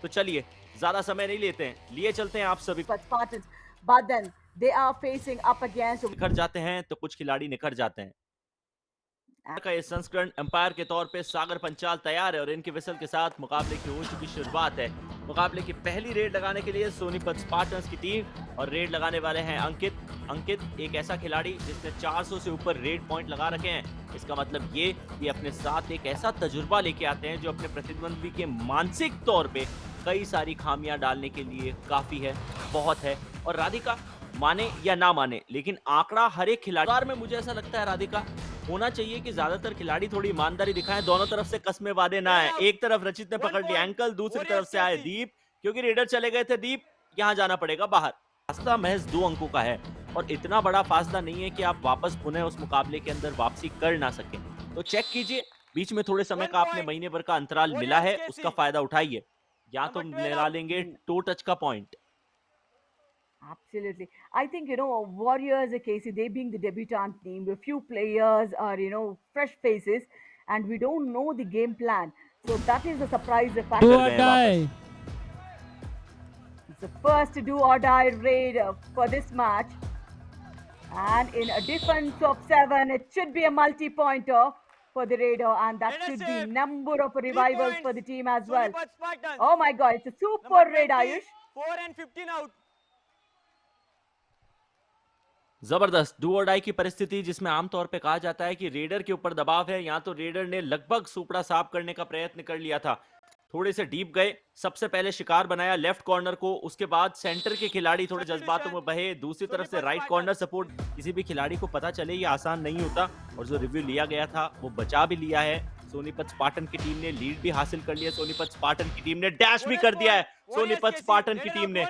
तो चलिए ज्यादा समय नहीं लेते हैं, लिए चलते हैं आप सभी। Spartans, but then they are facing up against निखर जाते हैं तो कुछ खिलाड़ी निखर जाते हैं। का ये संस्करण एम्पायर के तौर पे सागर पंचाल तैयार है और इनके विसल के साथ मुकाबले की हो चुकी शुरुआत है। मुकाबले की पहली रेड लगाने के लिए सोनीपत स्पार्टन्स की टीम और रेड लगाने वाले हैं अंकित। अंकित एक ऐसा खिलाड़ी जिसने 400 से ऊपर रेड पॉइंट लगा रखे हैं। इसका मतलब ये कि अपने साथ एक ऐसा तजुर्बा लेके आते हैं जो अपने प्रतिद्वंदी के मानसिक तौर पे कई सारी खामियां डालने के लिए काफी है, बहुत है। और राधिका माने या ना माने, लेकिन आंकड़ा हर एक खिलाड़ी में मुझे ऐसा लगता है राधिका होना चाहिए कि ज्यादातर खिलाड़ी थोड़ी ईमानदारी दिखाएं, दोनों तरफ से कस्में वादे ना आए। एक तरफ रचित ने पकड़ लिया एंकल, दूसरी तरफ से आए दीप, क्योंकि रेडर चले गए थे दीप, यहां जाना पड़ेगा बाहर। फासला महज 2 अंकों का है और इतना बड़ा फासला नहीं है कि आप वापस पुनः उस मुकाबले के अंदर वापसी कर ना सके। तो चेक कीजिए, बीच में थोड़े समय का आपने महीने भर का अंतराल मिला है, उसका फायदा उठाइए। या तो मिला लेंगे टो टच का point. Absolutely. I think, Warriors, Casey, they being the debutant team, a few players are, fresh faces, and we don't know the game plan. So that is the surprise कर factor. गए वापस। It's the first do or die raid for this match. And in a defense of 7, it should be a multi-pointer for the Raider, and that should be number of revivals for the team as well. Oh my God, it's a super raid, Ayush. 4 and 15 out. जबरदस्त do और die की परिस्थिति, जिसमें आमतौर पे कहा जाता है कि रेडर के ऊपर दबाव है। यहाँ तो रेडर ने लगभग सुपड़ा साफ करने का प्रयत्न कर लिया था, थोड़े से डीप गए, सबसे पहले शिकार बनाया लेफ्ट कॉर्नर को, उसके बाद सेंटर के खिलाड़ी थोड़े जज्बातों में बहे, दूसरी तरफ से राइट कॉर्नर सपोर्ट। किसी भी खिलाड़ी को पता चले ये आसान नहीं होता, और जो रिव्यू लिया गया था वो बचा भी लिया है। सोनीपत स्पार्टन की टीम ने लीड भी हासिल कर लिया, सोनीपत स्पार्टन की टीम ने डैश भी कर दिया है। सोनीपत स्पार्टन की टीम ने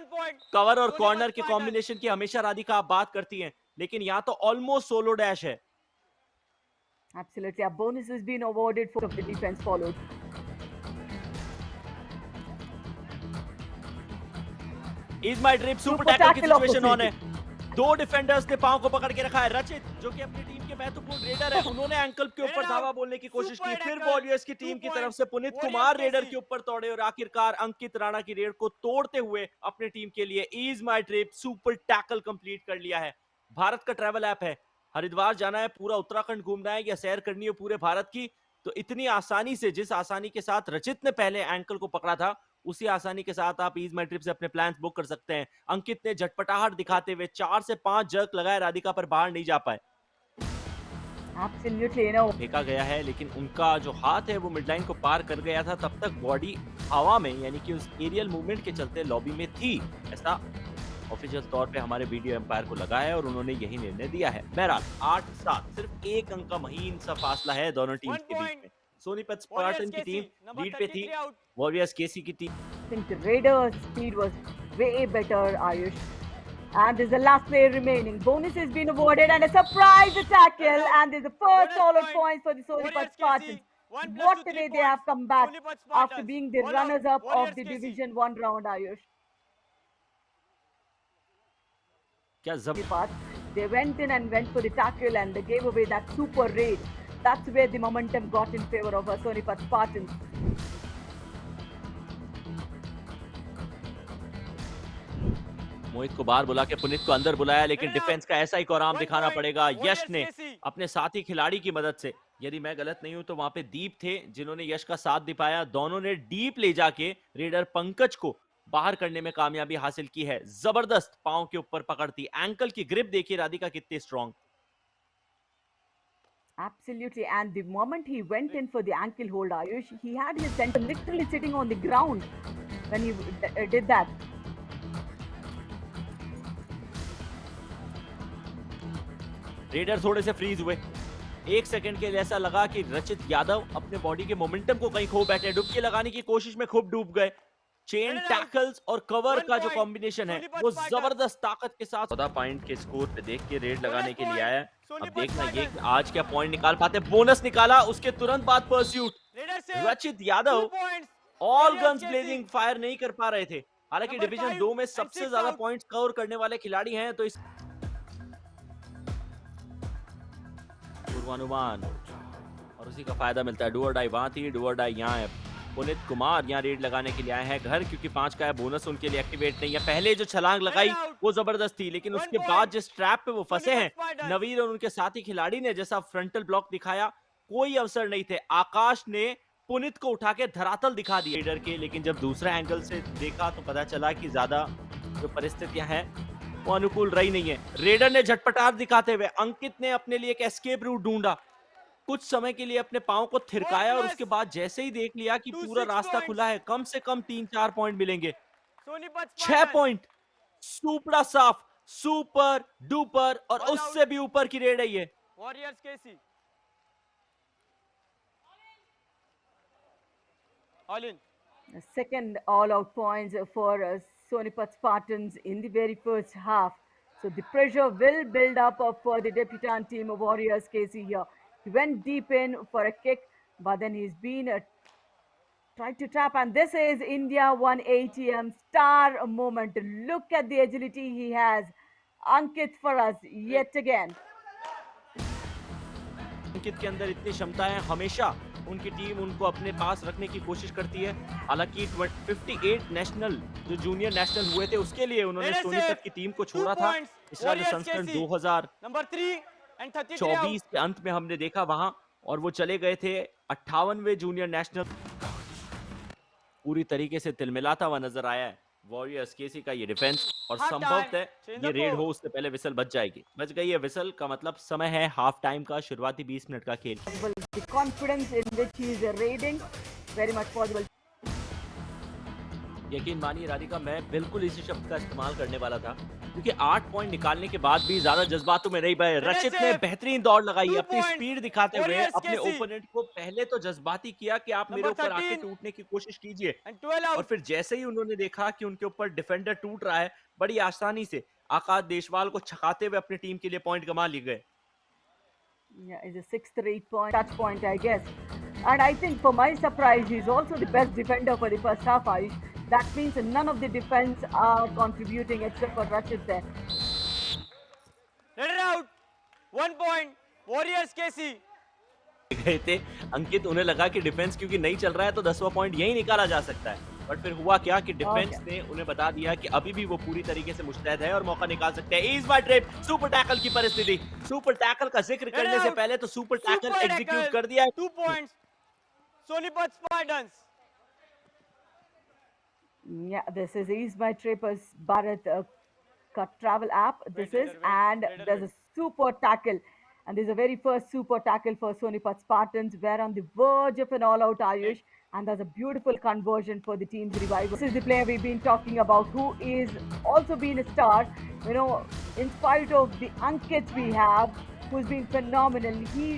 कवर और कॉर्नर के कॉम्बिनेशन की हमेशा राधिका आप बात करती हैं, लेकिन यहाँ तो ऑलमोस्ट सोलो डैश है। Absolutely, a bonus has been awarded for the defense followed. Is my drip super tackle की सिचुएशन ऑन है। 2 डिफेंडर्स ने पांव को पकड़ के रखा है। रचित जो कि अपनी टीम के महत्वपूर्ण रेडर है, उन्होंने एंकल के ऊपर धावा बोलने की कोशिश की, फिर वॉरियर्स की टीम की तरफ से पुनीत कुमार रेडर के ऊपर तोड़े और आखिरकार अंकित राणा की रेड को तोड़ते हुए अपनी टीम के लिए is my trip super tackle complete कर लिया है। भारत का ट्रैवल ऐप है, हरिद्वार जाना है, पूरा उत्तराखंड घूमना है या सैर करनी है पूरे भारत की, तो इतनी आसानी से, जिस आसानी के साथ रचित ने पहले एंकल को पकड़ा था, उसी आसानी के साथ आप ईज माई ट्रिप से अपने प्लान्स बुक कर सकते हैं। अंकित ने झटपटाहट दिखाते हुए 4 से 5 जर्क लगाए राधिका, पर बाहर नहीं जा पाए। Absolutely, फेंका गया है, लेकिन उनका जो हाथ है वो मिडलाइन को पार कर गया था, तब तक बॉडी हवा में, यानी कि उस एरियल मूवमेंट के चलते लॉबी में थी, ऐसा ऑफिशियल तौर पे हमारे वीडियो एम्पायर को लगा है और उन्होंने यही निर्णय दिया है। बहरहाल 8-7 सिर्फ 1 अंक का महीन सा फासला है दोनों टीम्स के बीच में। सोनीपत स्पार्टन की टीम लीड पे थी, वॉरियर्स केसी की team. I think the Raiders' speed was way better, Ayush. And there's the last player remaining. Bonus has been awarded and a surprise tackle. And there's the first solid point for the Sonipat Spartans. What a way they have come back after being the runners-up of the Division 1 round, Ayush. क्या They went in and went for the tackle and they gave away that super raid. That's where the momentum got in favor of Sonipat Spartans. मोहित को बाहर बुला के पुनीत को अंदर बुलाया, लेकिन defence का ऐसा ही कोराम दिखाना पड़ेगा यश ने अपने साथी खिलाड़ी की मदद से। यदि मैं गलत नहीं हूं तो वहां पे दीप थे जिन्होंने यश का साथ दिखाया। दोनों ने डीप ले जाके रेडर पंकज को बाहर करने में कामयाबी हासिल की है। जबरदस्त पांव के ऊपर पकड़ती, एंकल की ग्रिप देखिए राधिका कितनी strong. Absolutely, and the moment he went in for the ankle hold, Ayush, he had his center literally sitting on the ground when he did that. Raider थोड़े से फ्रीज हुए, 1 सेकंड के लिए ऐसा लगा कि रचित यादव अपने बॉडी के मोमेंटम को कहीं खो बैठे, डुबकी लगाने की कोशिश में खूब डूब गए। चेन टैकल्स और कवर का जो कॉम्बिनेशन है वो जबरदस्त ताकत के साथ 14 पॉइंट के स्कोर पे देख के रेड लगाने के लिए आया है। अब देखना ये कि आज क्या पॉइंट निकाल पाते। बोनस निकाला, उसके तुरंत बाद परस्यूट। रचित Yadav all guns blazing fire नहीं कर पा रहे थे, हालांकि डिवीजन 2 में सबसे ज्यादा पॉइंट्स कवर करने वाले खिलाड़ी हैं, तो इस पूर्वानुमान और उसी का फायदा मिलता है। डू और डाई वहां थी, डू और डाई यहाँ है। पुनीत कुमार यहाँ रेड लगाने के लिए आए हैं घर, क्योंकि 5 का है बोनस उनके लिए एक्टिवेट नहीं है। पहले जो छलांग लगाई वो जबरदस्त थी, लेकिन उसके बाद जिस ट्रैप पे वो फंसे हैं, नवीर और उनके साथी खिलाड़ी ने जैसा फ्रंटल ब्लॉक दिखाया, कोई अवसर नहीं थे। आकाश ने पुनीत को उठा के धरातल दिखा दिया रेडर के, लेकिन जब दूसरे एंगल से देखा तो पता चला कि ज्यादा जो परिस्थितियां हैं वो अनुकूल रही नहीं है। रेडर ने झटपटार दिखाते हुए अंकित ने अपने लिए एक एस्केप रूट ढूंढा, कुछ समय के लिए अपने पांव को थिरकाया और उसके बाद जैसे ही देख लिया कि पूरा रास्ता खुला है, कम से कम 3-4 पॉइंट मिलेंगे। 6 पॉइंट, सुपड़ा साफ, सुपर डुपर और उससे भी ऊपर की रेड है ये। वॉरियर्स केसी all in. Second all-out points for Sonipat Spartans in the very first half. So the pressure will build up for the debutant team of Warriors KC here. He went deep in for a kick, but then he's been tried to trap, and this is India 1 ATM star moment. Look at the agility he has. Ankit for us yet again. अंकित के अंदर इतनी क्षमता है, हमेशा उनकी team उनको अपने पास रखने की कोशिश करती है। हालांकि 58 नेशनल जो जूनियर नेशनल हुए थे उसके लिए उन्होंने सोनीपत की टीम को छोड़ा था। पिछला जो संस्करण 2024 के अंत में हमने देखा वहां, और वो चले गए थे 58वें जूनियर नेशनल। पूरी तरीके से तिलमिलाता हुआ नजर आया है वॉरियर्स केसी का ये डिफेंस, और संभवतः ये रेड हो उससे पहले विसल बच जाएगी। बच गई है विसल का मतलब समय है हाफ टाइम का, शुरुआती 20 मिनट का खेल। The confidence in which he is raiding, very much possible. यकीन मानिए राधिका, मैं बिल्कुल इसी शब्द का इस्तेमाल करने वाला था, क्योंकि 8 पॉइंट निकालने के बाद भी ज्यादा जज्बातों में नहीं बहे। रचित ने बेहतरीन दौड़ लगाई, अपनी स्पीड दिखाते हुए अपने ओपोनेंट को पहले तो जज्बाती किया कि आप मेरे ऊपर आके टूटने की कोशिश कीजिए, और फिर जैसे ही उन्होंने देखा कि उनके ऊपर डिफेंडर टूट रहा है, बड़ी आसानी से आकाश देशवाल को छकाते हुए अपनी टीम के लिए पॉइंट कमा लिए गए। Yeah, it's a 6th or 8th point touch point, I guess. And I think for my surprise, he's also the best defender for the first half, Ayush. That means none of the defense are contributing except for Rachit there. Let it out. 1 point. Warriors KC. गए थे अंकित, उन्हें लगा कि defence क्योंकि नहीं चल रहा है तो 10वां पॉइंट यही निकाला जा सकता है, बट फिर हुआ क्या कि डिफेंस ने उन्हें बता दिया कि अभी भी वो पूरी तरीके से मुस्तैद है और मौका निकाल सकते हैं। इस बार ट्रिप सुपर टैकल की परिस्थिति, सुपर टैकल का जिक्र करने से पहले तो सुपर टैकल एग्जीक्यूट कर दिया। 2 points. Sonipat Spartans. Yeah, this is Ease My Trippers Bharat travel app. This is, and there's a super tackle. And this is the very first super tackle for Sonipat Spartans. We're on the verge of an all-out Ayush. And there's a beautiful conversion for the team's revival. This is the player we've been talking about, who is also been a star. You know, in spite of the Ankits we have, who's been phenomenal, he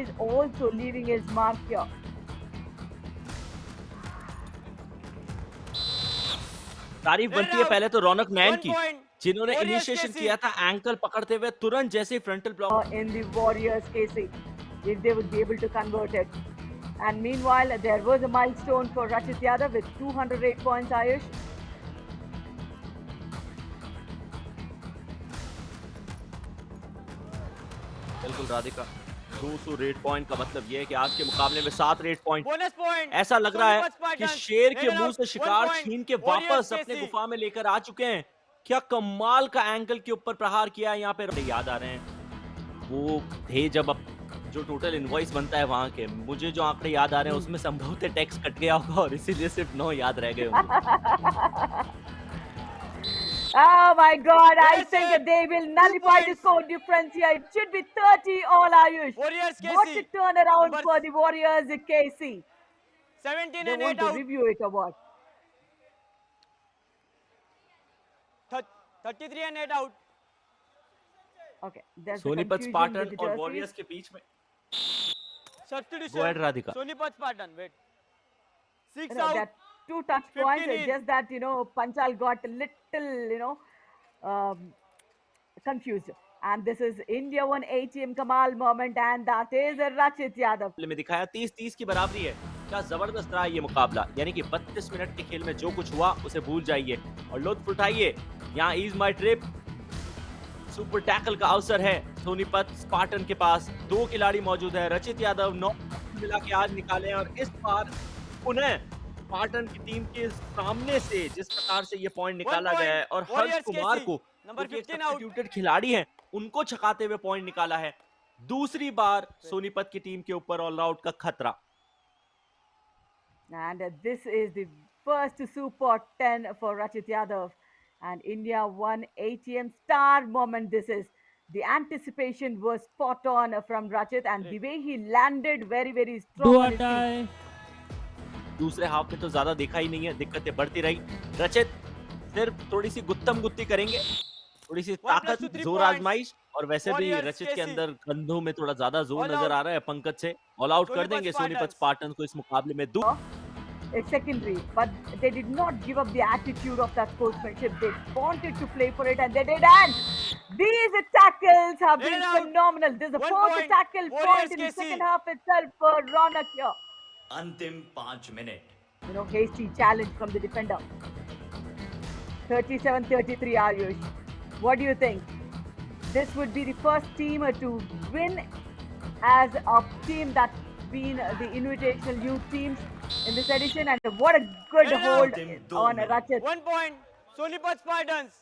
is also leaving his mark here. तारीफ बनती है पहले तो रौनक man की, जिन्होंने initiation किया था ankle पकड़ते हुए तुरंत जैसे ही frontal block in the Warriors KC, if they would be able to convert it. And meanwhile, there was a milestone for Rachit Yadav with 208 points, Ayush. बिल्कुल राधिका, 200 रेड पॉइंट का मतलब यह है कि आज के मुकाबले में 7 रेड पॉइंट। Bonus point. ऐसा लग रहा है कि शेर के मुंह से शिकार point. छीन के Warriors वापस KC. अपने गुफा में लेकर आ चुके हैं। क्या कमाल का एंगल के ऊपर प्रहार किया है यहाँ पे। याद आ रहे हैं वो थे जब अब जो टोटल इनवॉइस बनता है वहां के, मुझे जो आंकड़े याद आ रहे हैं उसमें संभवतः टैक्स कट गया होगा और इसीलिए सिर्फ 9 याद रह गए होंगे। Oh my God! I think they will nullify the score difference here. It should be 30 all, Ayush. Warriors KC. What a turnaround for the Warriors KC. 17 They and want 8 to out. review it or what? 33 and 8 out. Okay. There's a Sonipat confusion Spartan with the और jerseys. Warriors के बीच में Substitution. Go ahead, Radhika. Sonipat Spartan. Wait. 6 You know, out. that 2 touch points. 15 It's in. just that, you know, Panchal got a little, confused. And this is India 1 ATM Kamal moment, and that is Rachit Yadav. में दिखाया 30-30 की बराबरी है। क्या जबरदस्त रहा ये मुकाबला, यानी कि 32 मिनट के खेल में जो कुछ हुआ उसे भूल जाइए और लुत्फ उठाइए। यहाँ is my trip super tackle का अवसर है सोनीपत स्पार्टन के पास। 2 खिलाड़ी मौजूद है, रचित यादव 9 मिला के आज निकाले और इस बार उन्हें स्पार्टन की टीम के सामने से जिस प्रकार से ये पॉइंट निकाला point, गया है और हर्ष Warriors कुमार KC, को number जो कि एक 15 out. सब्स्टिट्यूटेड खिलाड़ी हैं उनको छकाते हुए पॉइंट निकाला है। दूसरी बार सोनीपत की टीम के ऊपर ऑल आउट का खतरा। And this is the first Super 10 for Rachit Yadav. And India won ATM star moment. This is the anticipation was spot on from Rachit, and the way he landed very, very strong Do on or his feet. die. दूसरे half में तो ज्यादा देखा ही नहीं है, दिक्कतें बढ़ती रही। रचित सिर्फ थोड़ी सी गुत्तम गुत्ती करेंगे, थोड़ी सी 1 plus ताकत, 2 3 जोर points. आजमाइश, और वैसे भी Warriors रचित के KC. अंदर कंधों में थोड़ा ज्यादा जोर All नजर out. आ रहा है पंकज से। ऑल आउट कर सोनीपत देंगे सोनीपत Spartans. स्पार्टन को इस मुकाबले में। It's secondary, but they did not give up the attitude of that sportsmanship. They wanted to play for it, and they did. And these tackles have Let been it out. phenomenal. There's a 1 fourth point. tackle Warriors point in the KC. second half itself for Ronak here. अंतिम 5 minute. Hasty challenge from the defender. 37-33 Ayush. What do you think? This would be the first team to win as a team that's been the invitational youth teams in this edition, and what a good Let it hold out. on Rachit. 1 point, Sonipat Spartans.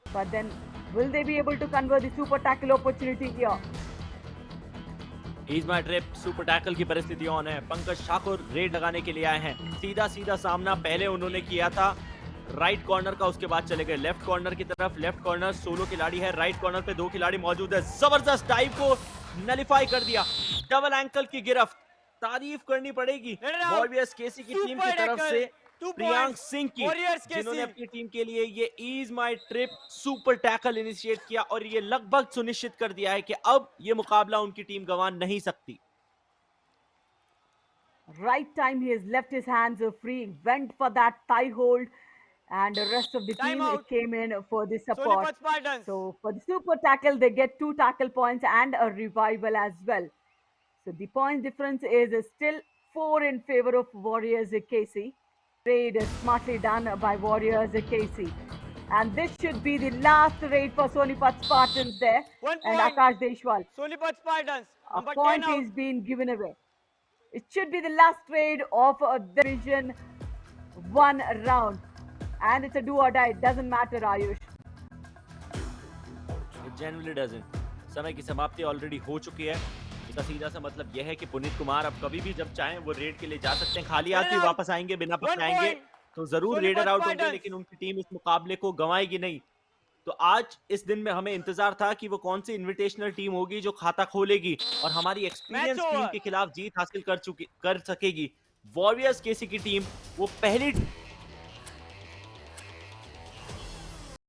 But then, will they be able to convert the super tackle opportunity here? He's my trip, super tackle की परिस्थिति on है। Pankaj Thakur red लगाने के लिए आए हैं। सीधा सीधा सामना पहले उन्होंने किया था राइट कॉर्नर का, उसके बाद चले गए लेफ्ट कॉर्नर की तरफ। लेफ्ट कॉर्नर सोलो खिलाड़ी है, राइट कॉर्नर पे 2 खिलाड़ी मौजूद है। जबरदस्त डाइव को नलिफाई कर दिया, डबल एंकल की गिरफ्त, तारीफ करनी पड़ेगी वॉरियर्स केसी की टीम की तरफ से प्रियांक सिंह की, जिन्होंने अपनी टीम के लिए ये ईज माई ट्रिप सुपर टैकल इनिशिएट किया और ये लगभग सुनिश्चित कर दिया है कि अब ये मुकाबला उनकी टीम गंवा नहीं सकती। Right time, he has left his hands free, went for that thigh hold, and the rest of the Time team out. came in for the support. Sonipat Spartans. So for the super tackle, they get 2 tackle points and a revival as well. So the point difference is still 4 in favor of Warriors KC. Raid is smartly done by Warriors KC. And this should be the last raid for Sonipat Spartans there. 1 And point. Akash Deshwal. Sonipat Spartans. A Number 10 point out. is being given away. It should be the last raid of Division 1 round. And it's a do or die. It doesn't matter, Ayush. It genuinely doesn't. समय की समाप्ति already हो चुकी है। इसका सीधा सा मतलब यह है कि पुनीत कुमार अब कभी भी जब चाहें वो रेड के लिए जा सकते हैं। खाली हाथ भी वापस आएंगे, बिना पकड़े आएंगे तो जरूर सोनीपत रेडर आउट होंगे, स्पार्टन्स। लेकिन उनकी टीम इस मुकाबले को गंवाएगी नहीं। तो आज इस दिन में हमें इंतजार था कि वो कौन सी इनविटेशनल टीम होगी जो खाता खोलेगी और हमारी एक्सपीरियंस Match टीम over. के खिलाफ जीत हासिल कर सकेगी। वॉरियर्स केसी की टीम वो पहली